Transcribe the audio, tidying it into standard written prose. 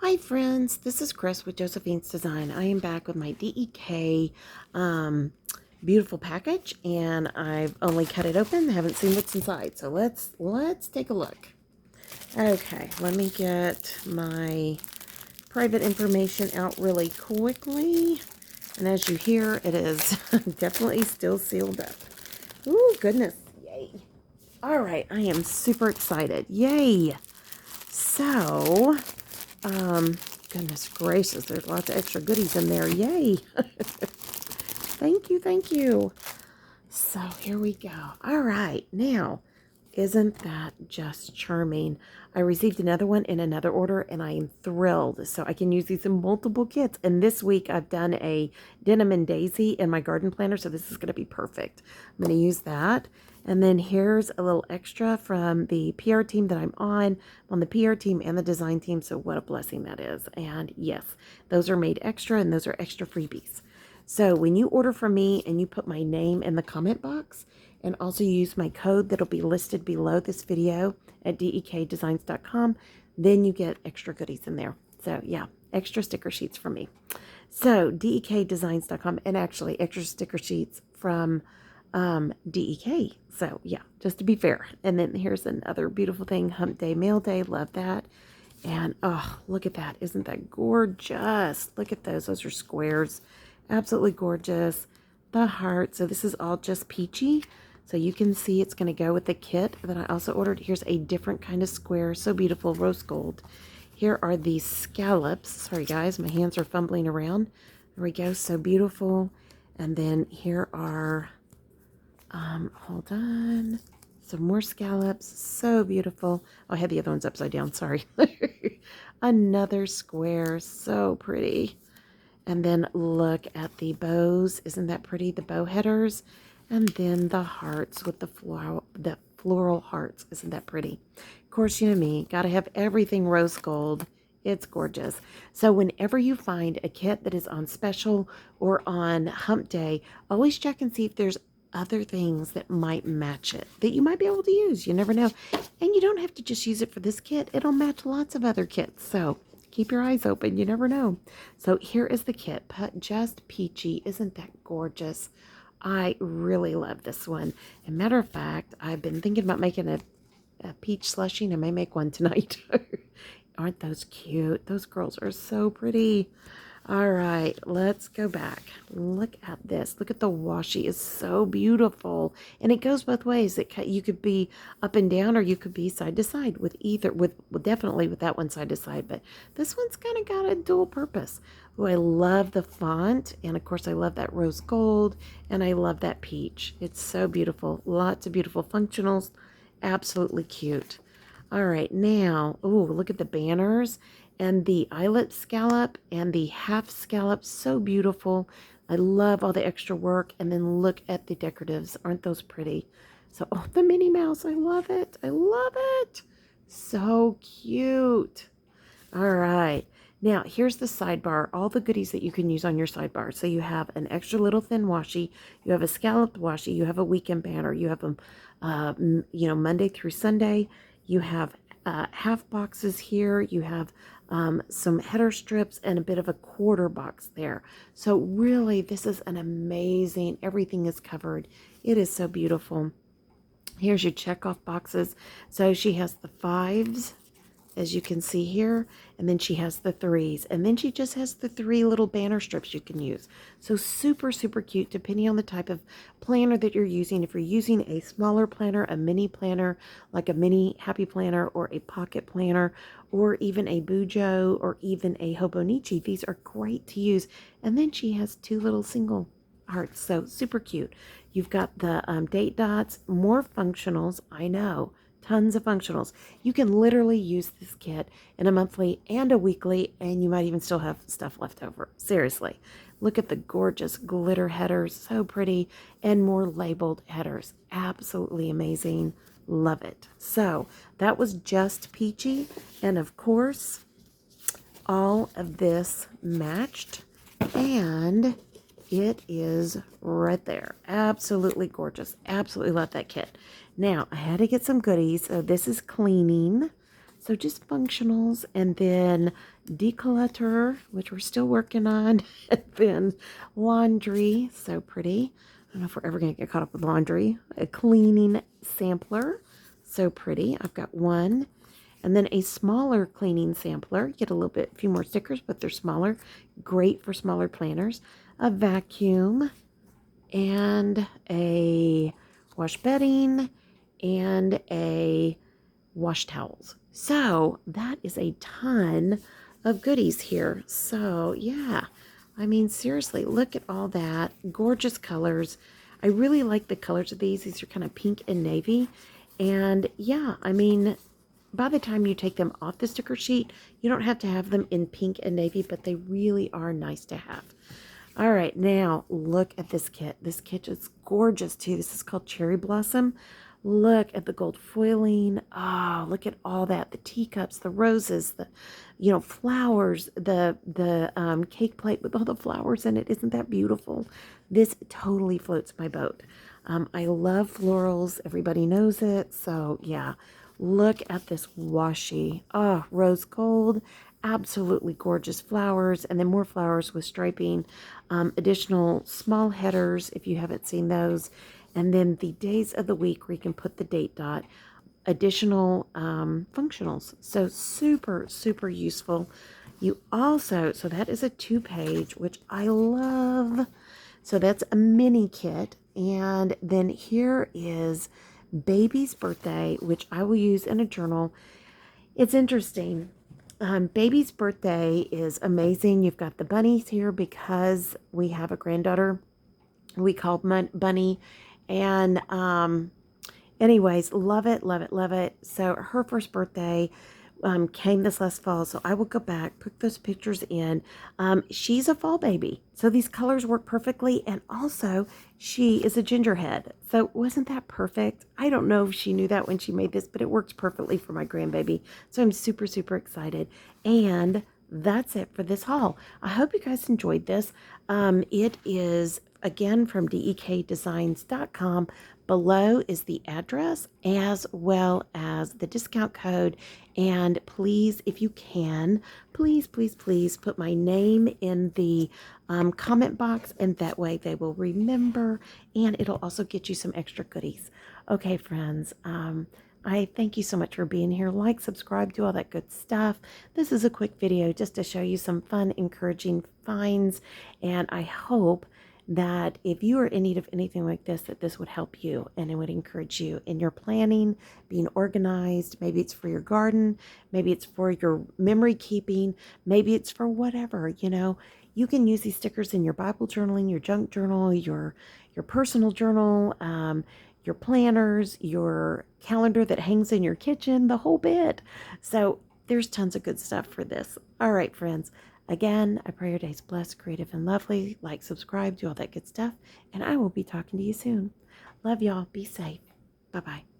Hi friends, this is Chris with Josephine's Design. I am back with my DEK beautiful package, and I've only cut it open. I haven't seen what's inside, so let's take a look. Okay, let me get my private information out really quickly. And as you hear, it is definitely still sealed up. Ooh, goodness. Yay. All right, I am super excited. Yay. So, goodness gracious, there's lots of extra goodies in there. Yay. Thank you, thank you. So here we go. All right, now, isn't that just charming? I received another one in another order, and I am thrilled. So I can use these in multiple kits. And this week I've done a denim and daisy in my garden planner, so this is going to be perfect. I'm going to use that. And then here's a little extra from the PR team that I'm on. I'm on the PR team and the design team, so what a blessing that is. And yes, those are made extra, and those are extra freebies. So when you order from me and you put my name in the comment box, and also use my code that'll be listed below this video at dekdesigns.com, then you get extra goodies in there. So yeah, extra sticker sheets from me. So dekdesigns.com, and actually extra sticker sheets from DEK. So yeah, just to be fair. And then here's another beautiful thing, Hump Day Mail Day. Love that. And oh, look at that. Isn't that gorgeous? Look at those. Those are squares. Absolutely gorgeous. The heart. So this is all just peachy. So you can see it's going to go with the kit that I also ordered. Here's a different kind of square. So beautiful. Rose gold. Here are the scallops. Sorry, guys. My hands are fumbling around. There we go. So beautiful. And then here are, hold on. Some more scallops. So beautiful. Oh, I had the other ones upside down. Sorry. Another square. So pretty. And then look at the bows. Isn't that pretty? The bow headers. And then the hearts with the floral hearts. Isn't that pretty? Of course, you know me. Got to have everything rose gold. It's gorgeous. So whenever you find a kit that is on special or on hump day, always check and see if there's other things that might match it that you might be able to use. You never know. And you don't have to just use it for this kit. It'll match lots of other kits. So keep your eyes open. You never know. So here is the kit. Just peachy. Isn't that gorgeous? I really love this one. And matter of fact, I've been thinking about making a peach slushie. I may make one tonight. Aren't those cute? Those girls are so pretty. All right, let's go back. Look at this. Look at the washi. It's so beautiful. And it goes both ways. You could be up and down, or you could be side to side with either, definitely with that one side to side. But this one's kind of got a dual purpose. Oh, I love the font. And of course, I love that rose gold. And I love that peach. It's so beautiful. Lots of beautiful functionals. Absolutely cute. All right, now, oh, look at the banners. And the eyelet scallop and the half scallop, so beautiful. I love all the extra work. And then look at the decoratives. Aren't those pretty? So, oh, the Minnie Mouse. I love it. I love it. So cute. All right. Now, here's the sidebar. All the goodies that you can use on your sidebar. So you have an extra little thin washi. You have a scalloped washi. You have a weekend banner. You have them, Monday through Sunday. You have half boxes here. You have some header strips and a bit of a quarter box there. So really, this is an amazing, everything is covered. It is so beautiful. Here's your checkoff boxes. So she has the 5s, as you can see here, and then she has the 3s, and then she just has the 3 little banner strips you can use. So super, super cute, depending on the type of planner that you're using. If you're using a smaller planner, a mini planner, like a mini happy planner or a pocket planner, or even a Bujo or even a Hobonichi, these are great to use. And then she has 2 little single hearts, so super cute. You've got the date dots, more functionals, I know. Tons of functionals. You can literally use this kit in a monthly and a weekly, and you might even still have stuff left over. Seriously. Look at the gorgeous glitter headers. So pretty. And more labeled headers. Absolutely amazing. Love it. So that was just peachy. And of course, all of this matched. And it is right there. Absolutely gorgeous. Absolutely love that kit. Now, I had to get some goodies. So this is cleaning. So just functionals, and then declutter, which we're still working on, and then laundry, so pretty. I don't know if we're ever going to get caught up with laundry. A cleaning sampler, so pretty. I've got one. And then a smaller cleaning sampler. You get a few more stickers, but they're smaller. Great for smaller planners. A vacuum and a wash bedding and a wash towels. So that is a ton of goodies here. So yeah, I mean, seriously, look at all that. Gorgeous colors. I really like the colors of these. These are kind of pink and navy. And yeah, I mean, by the time you take them off the sticker sheet, you don't have to have them in pink and navy, but they really are nice to have. All right, now look at this kit. This kit is gorgeous too. This is called Cherry Blossom. Look at the gold foiling. Oh, look at all that. The teacups, the roses, the flowers, the cake plate with all the flowers in it. Isn't that beautiful? This totally floats my boat. I love florals. Everybody knows it. So yeah, look at this washi. Oh, rose gold. Absolutely gorgeous flowers, and then more flowers with striping, additional small headers if you haven't seen those, and then the days of the week where you can put the date dot, additional functionals. So super, super useful. You also, so that is a 2-page, which I love. So that's a mini kit, and then here is Baby's Birthday, which I will use in a journal. It's interesting. Baby's birthday is amazing. You've got the bunnies here because we have a granddaughter we call Bunny. And anyways, love it, love it, love it. So her first birthday came this last fall. So I will go back, put those pictures in. She's a fall baby. So these colors work perfectly. And also, she is a gingerhead. So wasn't that perfect? I don't know if she knew that when she made this, but it works perfectly for my grandbaby. So I'm super, super excited. And that's it for this haul. I hope you guys enjoyed this. It is, again, from dekdesigns.com. Below is the address as well as the discount code. And please, if you can, please, please, please put my name in the comment box, and that way they will remember, and it'll also get you some extra goodies. Okay, friends, I thank you so much for being here. Like, subscribe, do all that good stuff. This is a quick video just to show you some fun, encouraging finds, and I hope that if you are in need of anything like this, that this would help you and it would encourage you in your planning, being organized. Maybe it's for your garden, maybe it's for your memory keeping, maybe it's for whatever. You can use these stickers in your Bible journaling, your junk journal, your personal journal, your planners, your calendar that hangs in your kitchen, the whole bit. So there's tons of good stuff for this. All right, friends. Again, I pray your day's blessed, creative, and lovely. Like, subscribe, do all that good stuff. And I will be talking to you soon. Love y'all. Be safe. Bye-bye.